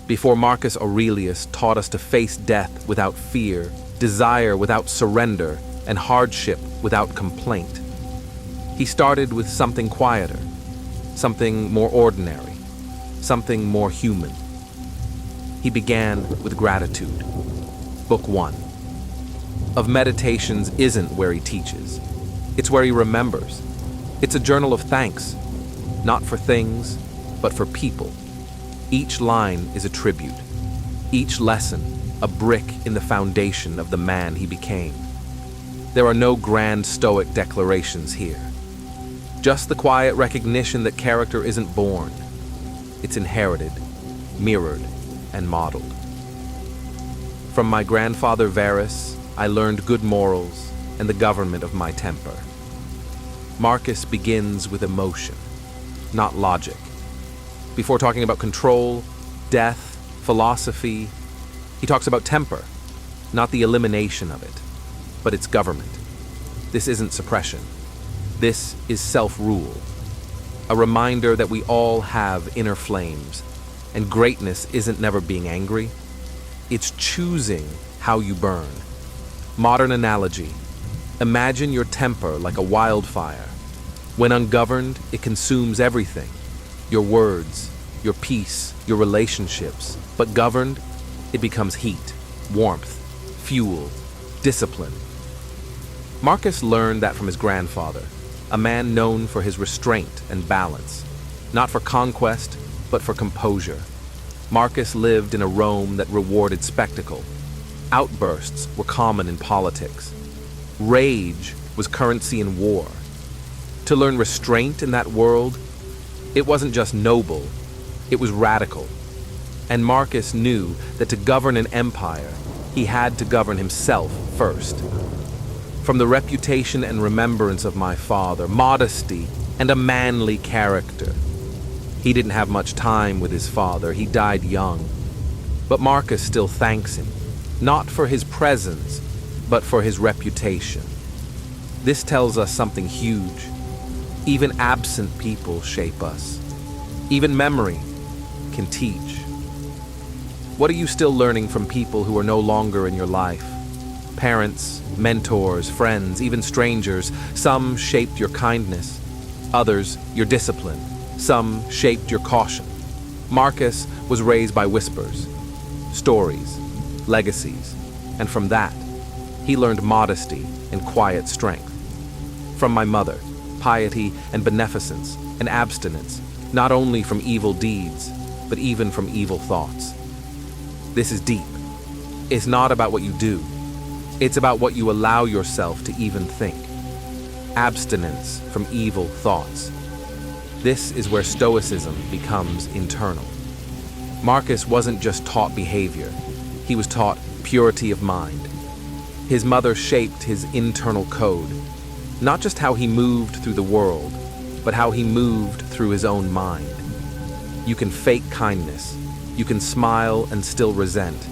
before Marcus Aurelius taught us to face death without fear, desire without surrender, and hardship without complaint. He started with something quieter, something more ordinary, something more human. He began with gratitude. Book 1 of Meditations isn't where he teaches. It's where he remembers. It's a journal of thanks, not for things, but for people. Each line is a tribute. Each lesson, a brick in the foundation of the man he became. There are no grand Stoic declarations here. Just the quiet recognition that character isn't born. It's inherited, mirrored, and modeled. From my grandfather Varus, I learned good morals and the government of my temper. Marcus begins with emotion, not logic. Before talking about control, death, philosophy, he talks about temper, not the elimination of it, but its government. This isn't suppression. This is self-rule, a reminder that we all have inner flames, and greatness isn't never being angry. It's choosing how you burn. Modern analogy: imagine your temper like a wildfire. When ungoverned, it consumes everything: your words, your peace, your relationships. But governed, it becomes heat, warmth, fuel, discipline. Marcus learned that from his grandfather, a man known for his restraint and balance, not for conquest, but for composure. Marcus lived in a Rome that rewarded spectacle. Outbursts were common in politics. Rage was currency in war. To learn restraint in that world, it wasn't just noble, it was radical. And Marcus knew that to govern an empire, he had to govern himself first. From the reputation and remembrance of my father, modesty, and a manly character. He didn't have much time with his father. He died young. But Marcus still thanks him, not for his presence, but for his reputation. This tells us something huge. Even absent people shape us. Even memory can teach. What are you still learning from people who are no longer in your life? Parents, mentors, friends, even strangers. Some shaped your kindness, others your discipline. Some shaped your caution. Marcus was raised by whispers, stories, legacies, and from that, he learned modesty and quiet strength. From my mother, piety and beneficence and abstinence, not only from evil deeds, but even from evil thoughts. This is deep. It's not about what you do. It's about what you allow yourself to even think. Abstinence from evil thoughts. This is where Stoicism becomes internal. Marcus wasn't just taught behavior. He was taught purity of mind. His mother shaped his internal code, not just how he moved through the world, but how he moved through his own mind. You can fake kindness. You can smile and still resent.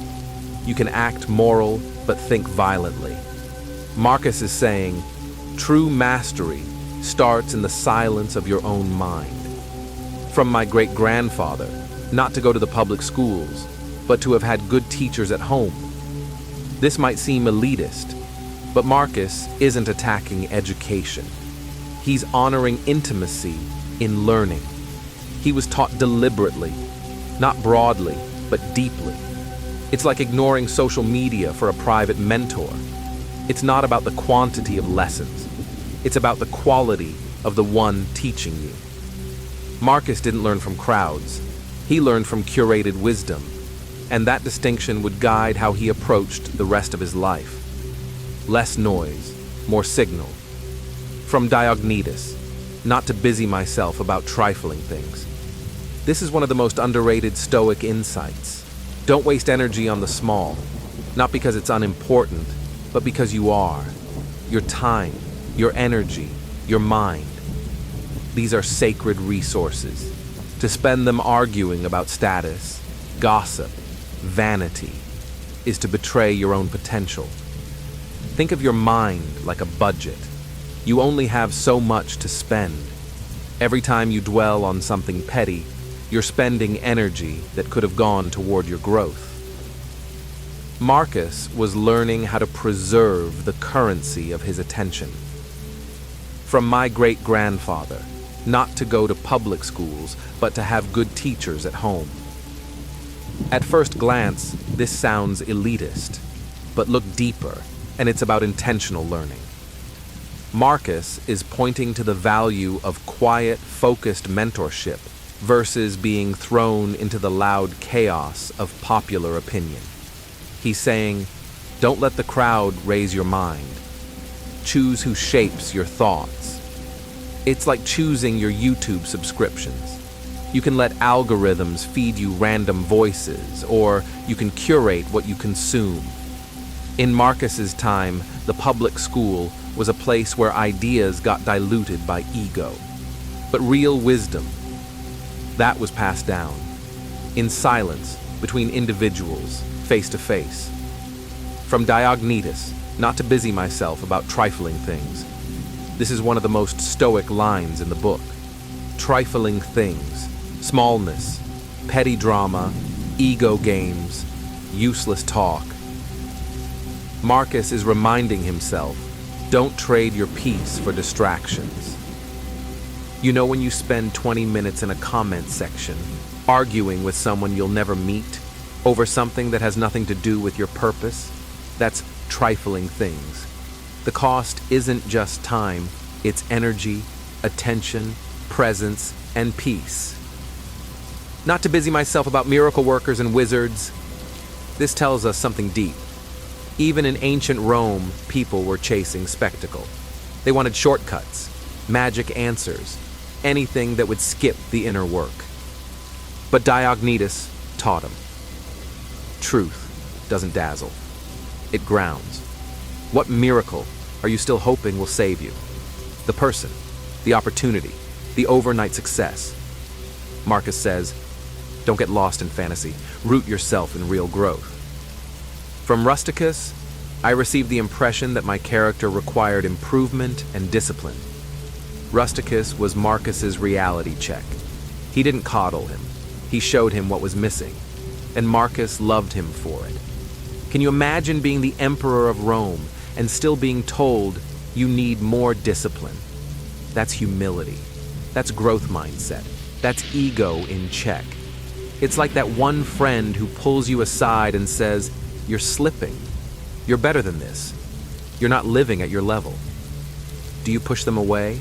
You can act moral but think violently. Marcus is saying, true mastery starts in the silence of your own mind. From my great-grandfather, not to go to the public schools, but to have had good teachers at home. This might seem elitist, but Marcus isn't attacking education. He's honoring intimacy in learning. He was taught deliberately, not broadly, but deeply. It's like ignoring social media for a private mentor. It's not about the quantity of lessons. It's about the quality of the one teaching you. Marcus didn't learn from crowds. He learned from curated wisdom, and that distinction would guide how he approached the rest of his life. Less noise, more signal. From Diognetus, not to busy myself about trifling things. This is one of the most underrated Stoic insights. Don't waste energy on the small, not because it's unimportant, but because you are. Your time, your energy, your mind. These are sacred resources. To spend them arguing about status, gossip, vanity, is to betray your own potential. Think of your mind like a budget. You only have so much to spend. Every time you dwell on something petty, You're spending energy that could have gone toward your growth. Marcus was learning how to preserve the currency of his attention. From my great-grandfather, not to go to public schools, but to have good teachers at home. At first glance, this sounds elitist, but look deeper, and it's about intentional learning. Marcus is pointing to the value of quiet, focused mentorship versus being thrown into the loud chaos of popular opinion. He's saying, don't let the crowd raise your mind. Choose who shapes your thoughts. It's like choosing your YouTube subscriptions. You can let algorithms feed you random voices, or you can curate what you consume. In Marcus's time, the public school was a place where ideas got diluted by ego. But real wisdom, that was passed down, in silence, between individuals, face to face. From Diognetus, not to busy myself about trifling things. This is one of the most Stoic lines in the book. Trifling things, smallness, petty drama, ego games, useless talk. Marcus is reminding himself, don't trade your peace for distractions. You know when you spend 20 minutes in a comment section, arguing with someone you'll never meet, over something that has nothing to do with your purpose? That's trifling things. The cost isn't just time, it's energy, attention, presence, and peace. Not to busy myself about miracle workers and wizards. This tells us something deep. Even in ancient Rome, people were chasing spectacle. They wanted shortcuts, magic answers, anything that would skip the inner work. But Diognetus taught him. Truth doesn't dazzle. It grounds. What miracle are you still hoping will save you? The person, the opportunity, the overnight success. Marcus says, don't get lost in fantasy. Root yourself in real growth. From Rusticus, I received the impression that my character required improvement and discipline. Rusticus was Marcus's reality check. He didn't coddle him. He showed him what was missing, and Marcus loved him for it. Can you imagine being the emperor of Rome and still being told you need more discipline? That's humility. That's growth mindset. That's ego in check. It's like that one friend who pulls you aside and says, you're slipping. You're better than this. You're not living at your level. Do you push them away,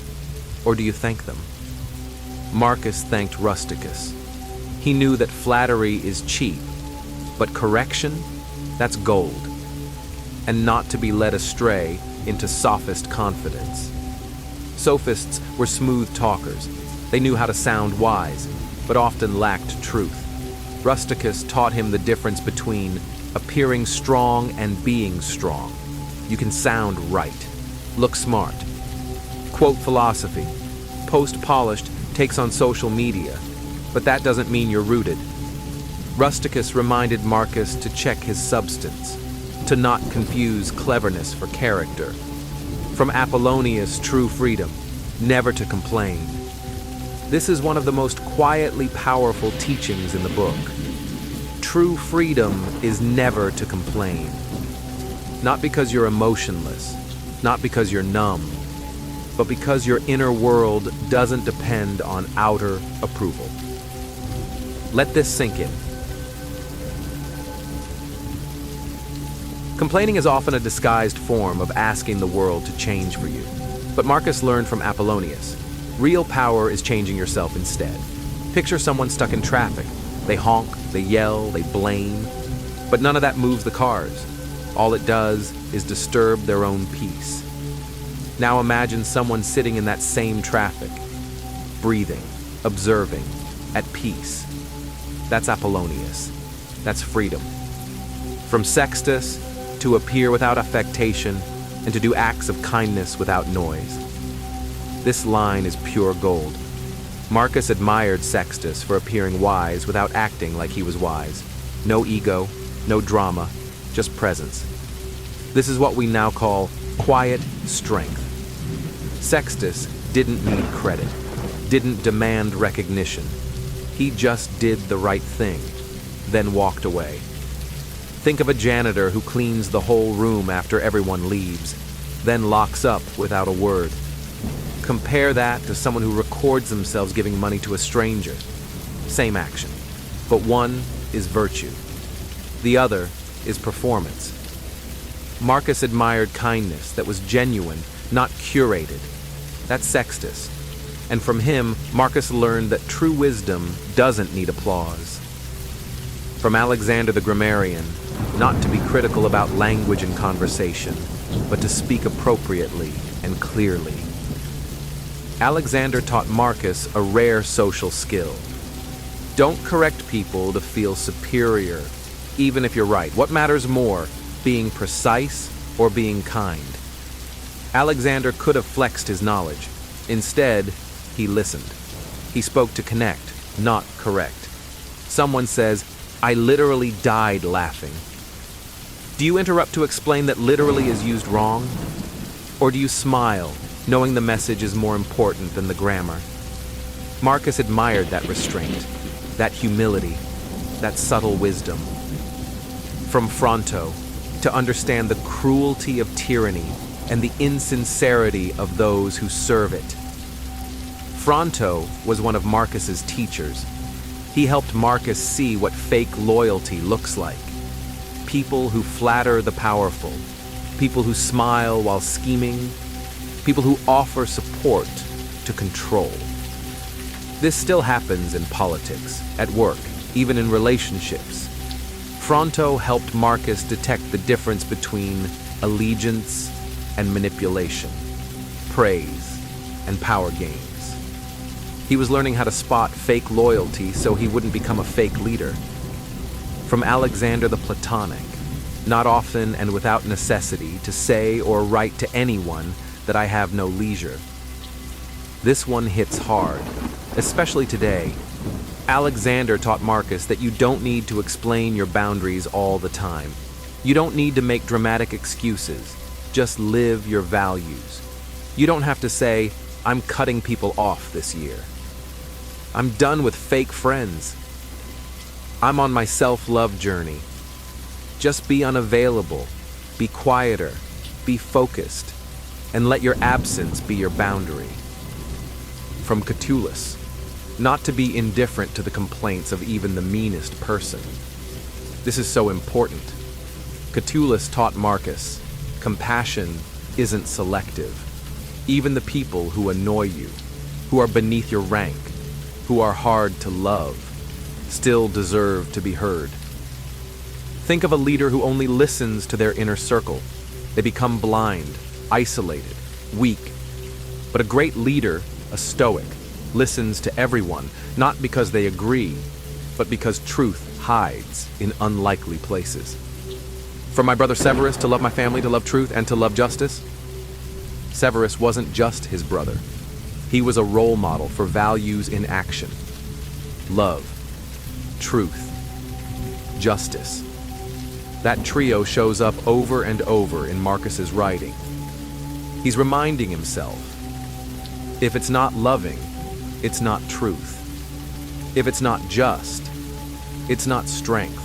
or do you thank them? Marcus thanked Rusticus. He knew that flattery is cheap, but correction, that's gold. And not to be led astray into sophist confidence. Sophists were smooth talkers. They knew how to sound wise, but often lacked truth. Rusticus taught him the difference between appearing strong and being strong. You can sound right, look smart, quote philosophy, post polished, takes on social media, but that doesn't mean you're rooted. Rusticus reminded Marcus to check his substance, to not confuse cleverness for character. From Apollonius' true freedom, never to complain. This is one of the most quietly powerful teachings in the book. True freedom is never to complain. Not because you're emotionless, not because you're numb, but because your inner world doesn't depend on outer approval. Let this sink in. Complaining is often a disguised form of asking the world to change for you. But Marcus learned from Apollonius. Real power is changing yourself instead. Picture someone stuck in traffic. They honk, they yell, they blame. But none of that moves the cars. All it does is disturb their own peace. Now imagine someone sitting in that same traffic, breathing, observing, at peace. That's Apollonius. That's freedom. From Sextus, to appear without affectation, and to do acts of kindness without noise. This line is pure gold. Marcus admired Sextus for appearing wise without acting like he was wise. No ego, no drama, just presence. This is what we now call quiet strength. Sextus didn't need credit, didn't demand recognition. He just did the right thing, then walked away. Think of a janitor who cleans the whole room after everyone leaves, then locks up without a word. Compare that to someone who records themselves giving money to a stranger. Same action, but one is virtue. The other is performance. Marcus admired kindness that was genuine, not curated. That's Sextus. And from him, Marcus learned that true wisdom doesn't need applause. From Alexander the grammarian, not to be critical about language and conversation, but to speak appropriately and clearly. Alexander taught Marcus a rare social skill. Don't correct people to feel superior, even if you're right. What matters more, being precise or being kind? Alexander could have flexed his knowledge. Instead, he listened. He spoke to connect, not correct. Someone says, "I literally died laughing." Do you interrupt to explain that literally is used wrong? Or do you smile, knowing the message is more important than the grammar? Marcus admired that restraint, that humility, that subtle wisdom. From Fronto, to understand the cruelty of tyranny and the insincerity of those who serve it. Fronto was one of Marcus's teachers. He helped Marcus see what fake loyalty looks like. People who flatter the powerful, people who smile while scheming, people who offer support to control. This still happens in politics, at work, even in relationships. Fronto helped Marcus detect the difference between allegiance and manipulation, praise and power games. He was learning how to spot fake loyalty so he wouldn't become a fake leader. From Alexander the Platonic, not often and without necessity to say or write to anyone that I have no leisure. This one hits hard, especially today. Alexander taught Marcus that you don't need to explain your boundaries all the time. You don't need to make dramatic excuses. Just live your values. You don't have to say, "I'm cutting people off this year. I'm done with fake friends. I'm on my self-love journey." Just be unavailable, be quieter, be focused, and let your absence be your boundary. From Catullus, not to be indifferent to the complaints of even the meanest person. This is so important. Catullus taught Marcus, compassion isn't selective. Even the people who annoy you, who are beneath your rank, who are hard to love, still deserve to be heard. Think of a leader who only listens to their inner circle. They become blind, isolated, weak. But a great leader, a Stoic, listens to everyone, not because they agree, but because truth hides in unlikely places. From my brother Severus, to love my family, to love truth, and to love justice. Severus wasn't just his brother. He was a role model for values in action. Love, truth, justice. That trio shows up over and over in Marcus's writing. He's reminding himself, if it's not loving, it's not truth. If it's not just, it's not strength.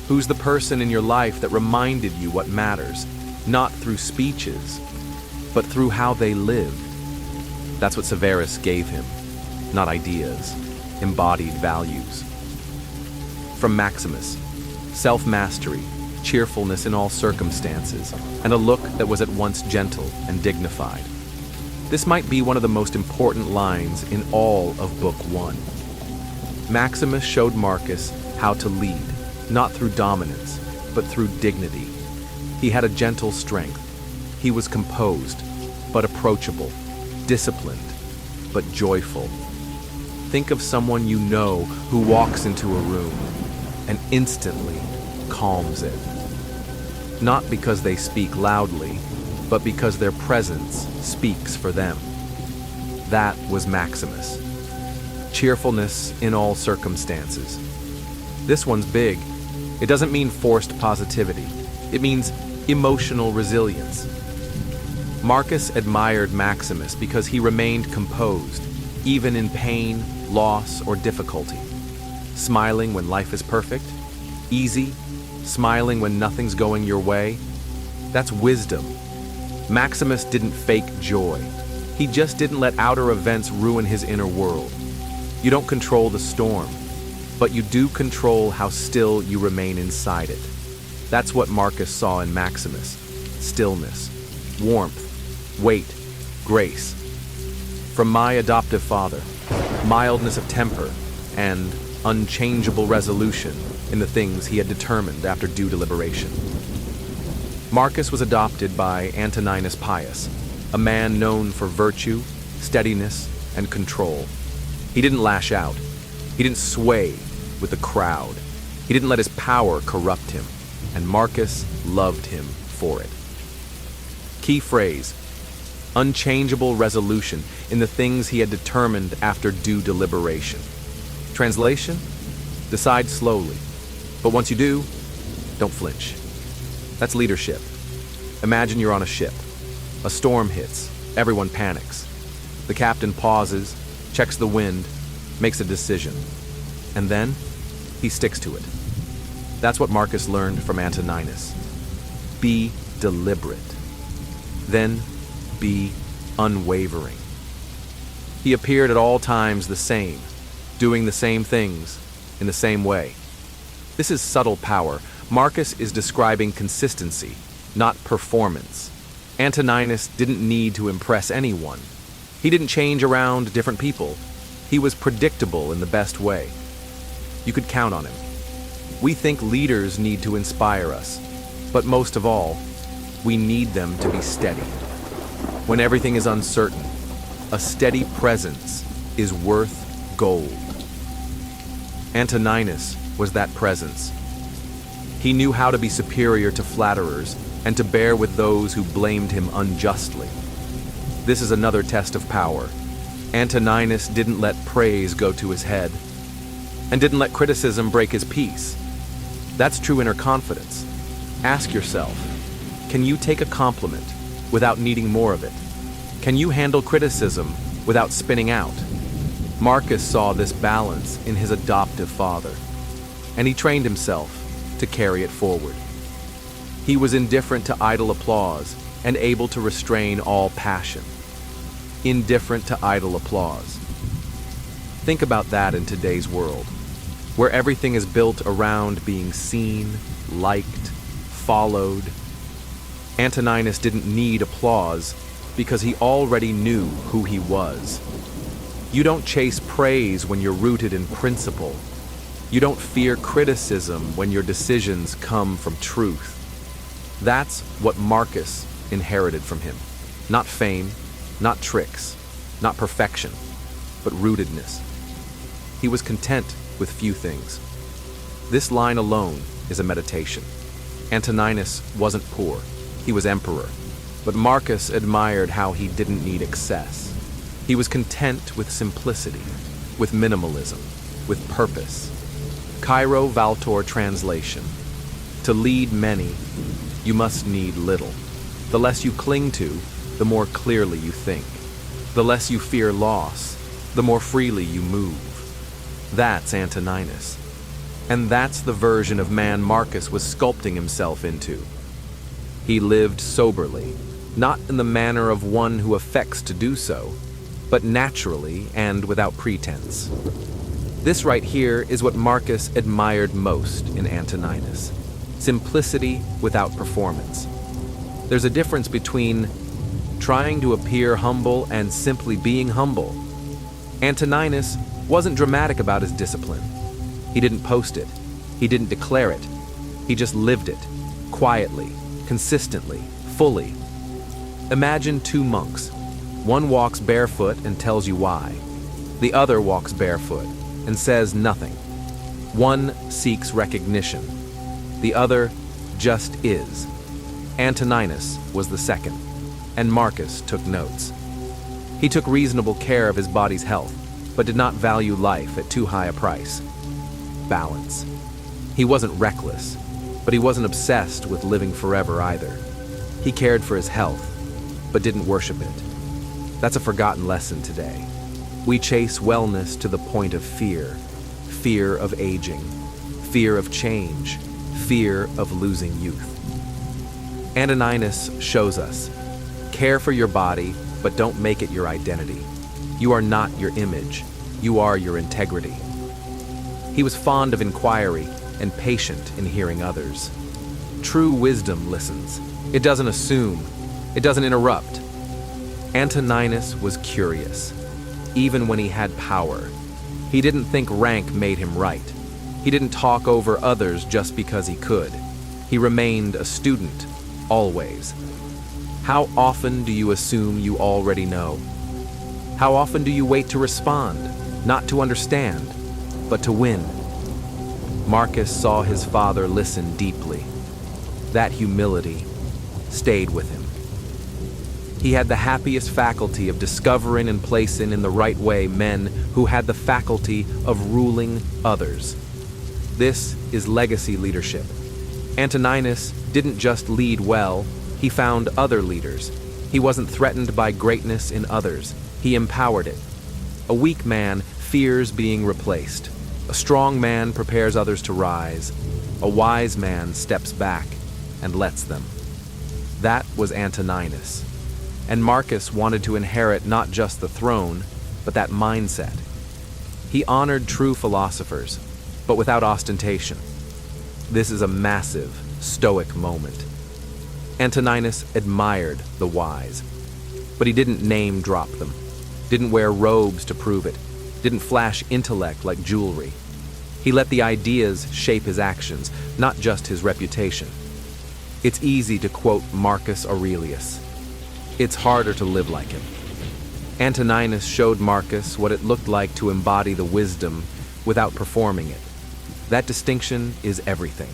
Who's the person in your life that reminded you what matters, not through speeches, but through how they lived? That's what Severus gave him, not ideas, embodied values. From Maximus, self-mastery, cheerfulness in all circumstances, and a look that was at once gentle and dignified. This might be one of the most important lines in all of Book 1. Maximus showed Marcus how to lead, not through dominance, but through dignity. He had a gentle strength. He was composed, but approachable, disciplined, but joyful. Think of someone you know who walks into a room and instantly calms it. Not because they speak loudly, but because their presence speaks for them. That was Maximus. Cheerfulness in all circumstances. This one's big. It doesn't mean forced positivity. It means emotional resilience. Marcus admired Maximus because he remained composed, even in pain, loss, or difficulty. Smiling when life is perfect, easy, smiling when nothing's going your way. That's wisdom. Maximus didn't fake joy. He just didn't let outer events ruin his inner world. You don't control the storm, but you do control how still you remain inside it. That's what Marcus saw in Maximus: stillness, warmth, weight, grace. From my adoptive father, mildness of temper and unchangeable resolution in the things he had determined after due deliberation. Marcus was adopted by Antoninus Pius, a man known for virtue, steadiness, and control. He didn't lash out. He didn't sway with the crowd. He didn't let his power corrupt him, and Marcus loved him for it. Key phrase: unchangeable resolution in the things he had determined after due deliberation. Translation: decide slowly, but once you do, don't flinch. That's leadership. Imagine you're on a ship. A storm hits, everyone panics. The captain pauses, checks the wind, makes a decision, and then he sticks to it. That's what Marcus learned from Antoninus. Be deliberate. Then be unwavering. He appeared at all times the same, doing the same things in the same way. This is subtle power. Marcus is describing consistency, not performance. Antoninus didn't need to impress anyone. He didn't change around different people. He was predictable in the best way. You could count on him. We think leaders need to inspire us, but most of all, we need them to be steady. When everything is uncertain, a steady presence is worth gold. Antoninus was that presence. He knew how to be superior to flatterers and to bear with those who blamed him unjustly. This is another test of power. Antoninus didn't let praise go to his head and didn't let criticism break his peace. That's true inner confidence. Ask yourself, can you take a compliment without needing more of it? Can you handle criticism without spinning out? Marcus saw this balance in his adoptive father, and he trained himself to carry it forward. He was indifferent to idle applause and able to restrain all passion. Indifferent to idle applause. Think about that in today's world, where everything is built around being seen, liked, followed. Antoninus didn't need applause because he already knew who he was. You don't chase praise when you're rooted in principle. You don't fear criticism when your decisions come from truth. That's what Marcus inherited from him. Not fame, not tricks, not perfection, but rootedness. He was content with few things. This line alone is a meditation. Antoninus wasn't poor, he was emperor, but Marcus admired how he didn't need excess. He was content with simplicity, with minimalism, with purpose. Cairo Valtor translation: to lead many, you must need little. The less you cling to, the more clearly you think. The less you fear loss, the more freely you move. That's Antoninus. And that's the version of man Marcus was sculpting himself into. He lived soberly, not in the manner of one who affects to do so, but naturally and without pretense. This right here is what Marcus admired most in Antoninus: simplicity without performance. There's a difference between trying to appear humble and simply being humble. Antoninus wasn't dramatic about his discipline. He didn't post it. He didn't declare it. He just lived it, quietly, consistently, fully. Imagine two monks. One walks barefoot and tells you why. The other walks barefoot and says nothing. One seeks recognition. The other just is. Antoninus was the second, and Marcus took notes. He took reasonable care of his body's health, but did not value life at too high a price. Balance. He wasn't reckless, but he wasn't obsessed with living forever either. He cared for his health, but didn't worship it. That's a forgotten lesson today. We chase wellness to the point of fear, fear of aging, fear of change, fear of losing youth. Antoninus shows us, care for your body, but don't make it your identity. You are not your image, you are your integrity. He was fond of inquiry and patient in hearing others. True wisdom listens. It doesn't assume. It doesn't interrupt. Antoninus was curious, even when he had power. He didn't think rank made him right. He didn't talk over others just because he could. He remained a student, always. How often do you assume you already know? How often do you wait to respond, not to understand, but to win? Marcus saw his father listen deeply. That humility stayed with him. He had the happiest faculty of discovering and placing in the right way men who had the faculty of ruling others. This is legacy leadership. Antoninus didn't just lead well, he found other leaders. He wasn't threatened by greatness in others, he empowered it. A weak man fears being replaced. A strong man prepares others to rise. A wise man steps back and lets them. That was Antoninus. And Marcus wanted to inherit not just the throne, but that mindset. He honored true philosophers, but without ostentation. This is a massive Stoic moment. Antoninus admired the wise, but he didn't name drop them, didn't wear robes to prove it, didn't flash intellect like jewelry. He let the ideas shape his actions, not just his reputation. It's easy to quote Marcus Aurelius. It's harder to live like him. Antoninus showed Marcus what it looked like to embody the wisdom without performing it. That distinction is everything.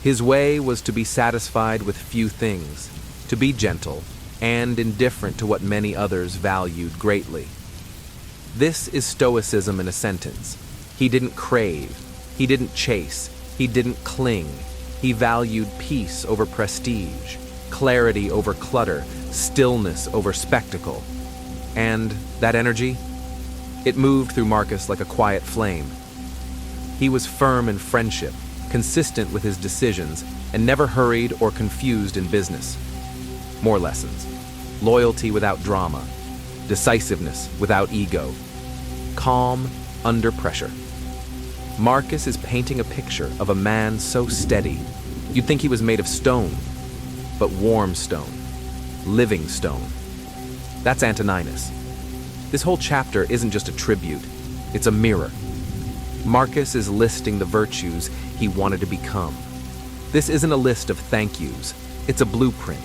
His way was to be satisfied with few things, to be gentle and indifferent to what many others valued greatly. This is Stoicism in a sentence. He didn't crave, he didn't chase, he didn't cling. He valued peace over prestige, clarity over clutter, stillness over spectacle. And that energy? It moved through Marcus like a quiet flame. He was firm in friendship, consistent with his decisions, and never hurried or confused in business. More lessons. Loyalty without drama. Decisiveness without ego. Calm under pressure. Marcus is painting a picture of a man so steady, you'd think he was made of stone, but warm stone, living stone. That's Antoninus. This whole chapter isn't just a tribute, it's a mirror. Marcus is listing the virtues he wanted to become. This isn't a list of thank yous, it's a blueprint,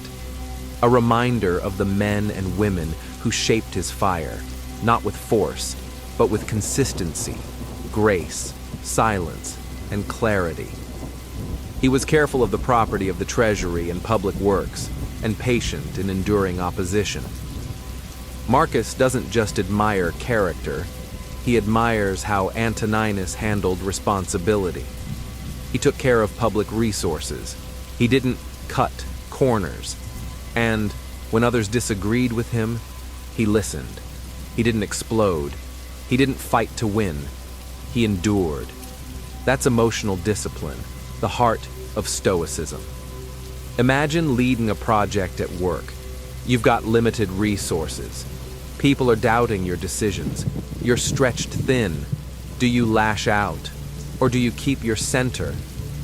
a reminder of the men and women who shaped his fire, not with force, but with consistency, grace, silence, and clarity. He was careful of the property of the treasury and public works, and patient in enduring opposition. Marcus doesn't just admire character, he admires how Antoninus handled responsibility. He took care of public resources. He didn't cut corners. And when others disagreed with him, he listened. He didn't explode. He didn't fight to win. He endured. That's emotional discipline, the heart of Stoicism. Imagine leading a project at work. You've got limited resources. People are doubting your decisions. You're stretched thin. Do you lash out? Or do you keep your center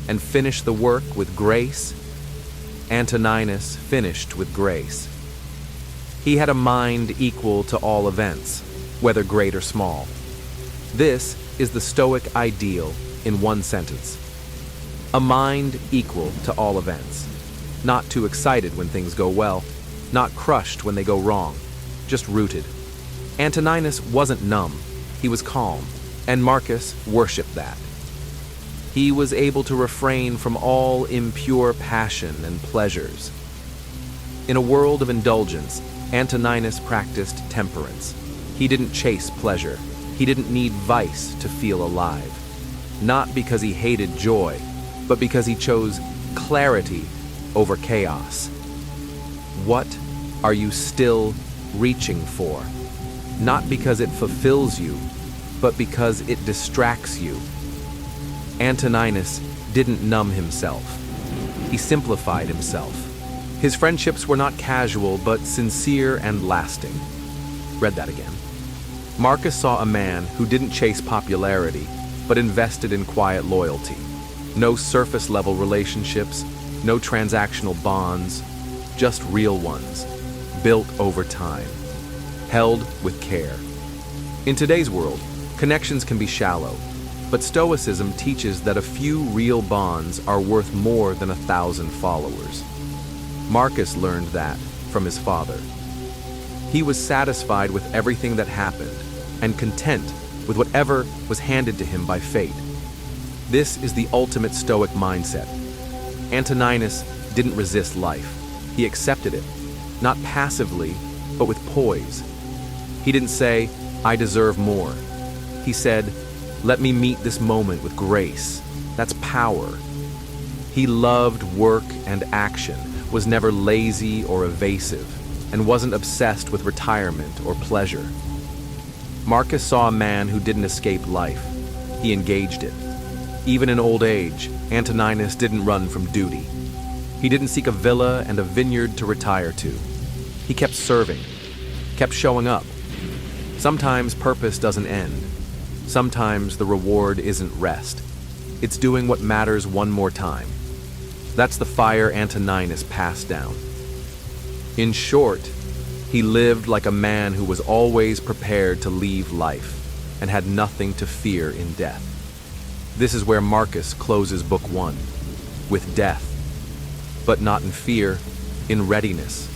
and finish the work with grace? Antoninus finished with grace. He had a mind equal to all events, whether great or small. This is the Stoic ideal in one sentence. A mind equal to all events. Not too excited when things go well, not crushed when they go wrong, just rooted. Antoninus wasn't numb, he was calm, and Marcus worshipped that. He was able to refrain from all impure passion and pleasures. In a world of indulgence, Antoninus practiced temperance. He didn't chase pleasure. He didn't need vice to feel alive. Not because he hated joy, but because he chose clarity over chaos. What are you still reaching for? not because it fulfills you, but because it distracts you. Antoninus didn't numb himself. He simplified himself. His friendships were not casual, but sincere and lasting. Read that again. Marcus saw a man who didn't chase popularity, but invested in quiet loyalty. No surface-level relationships, no transactional bonds, just real ones, built over time, held with care. In today's world, connections can be shallow, but Stoicism teaches that a few real bonds are worth more than 1,000 followers. Marcus learned that from his father. He was satisfied with everything that happened and content with whatever was handed to him by fate. This is the ultimate Stoic mindset. Antoninus didn't resist life. He accepted it, not passively, but with poise. He didn't say, "I deserve more." He said, "Let me meet this moment with grace." That's power. He loved work and action, was never lazy or evasive, and wasn't obsessed with retirement or pleasure. Marcus saw a man who didn't escape life. He engaged it. Even in old age, Antoninus didn't run from duty. He didn't seek a villa and a vineyard to retire to. He kept serving, kept showing up. Sometimes purpose doesn't end. Sometimes the reward isn't rest. It's doing what matters one more time. That's the fire Antoninus passed down. In short, he lived like a man who was always prepared to leave life and had nothing to fear in death. This is where Marcus closes Book 1, with death, but not in fear, in readiness.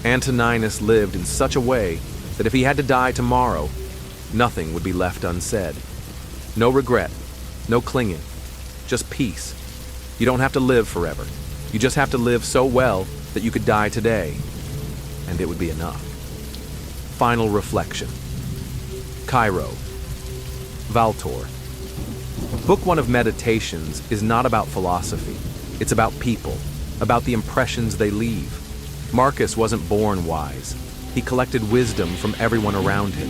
Antoninus lived in such a way that if he had to die tomorrow, nothing would be left unsaid. No regret, no clinging, just peace. You don't have to live forever. You just have to live so well that you could die today, and it would be enough. Final reflection. Cairo Valtor. Book 1 of Meditations is not about philosophy. It's about people, about the impressions they leave. Marcus wasn't born wise. He collected wisdom from everyone around him.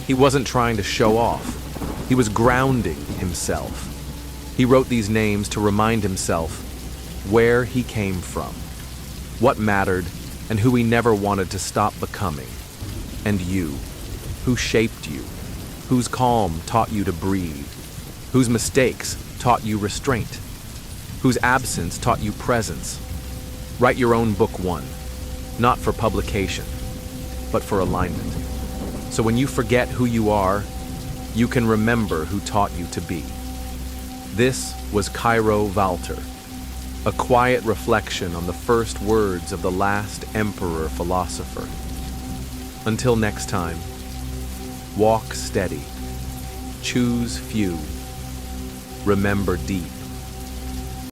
He wasn't trying to show off. He was grounding himself. He wrote these names to remind himself where he came from, what mattered, and who he never wanted to stop becoming. And you, who shaped you, whose calm taught you to breathe, whose mistakes taught you restraint, whose absence taught you presence. Write your own Book 1, not for publication, but for alignment. So when you forget who you are, you can remember who taught you to be. This was Cairo Valtor, a quiet reflection on the first words of the last emperor philosopher. Until next time, walk steady, choose few, remember deep.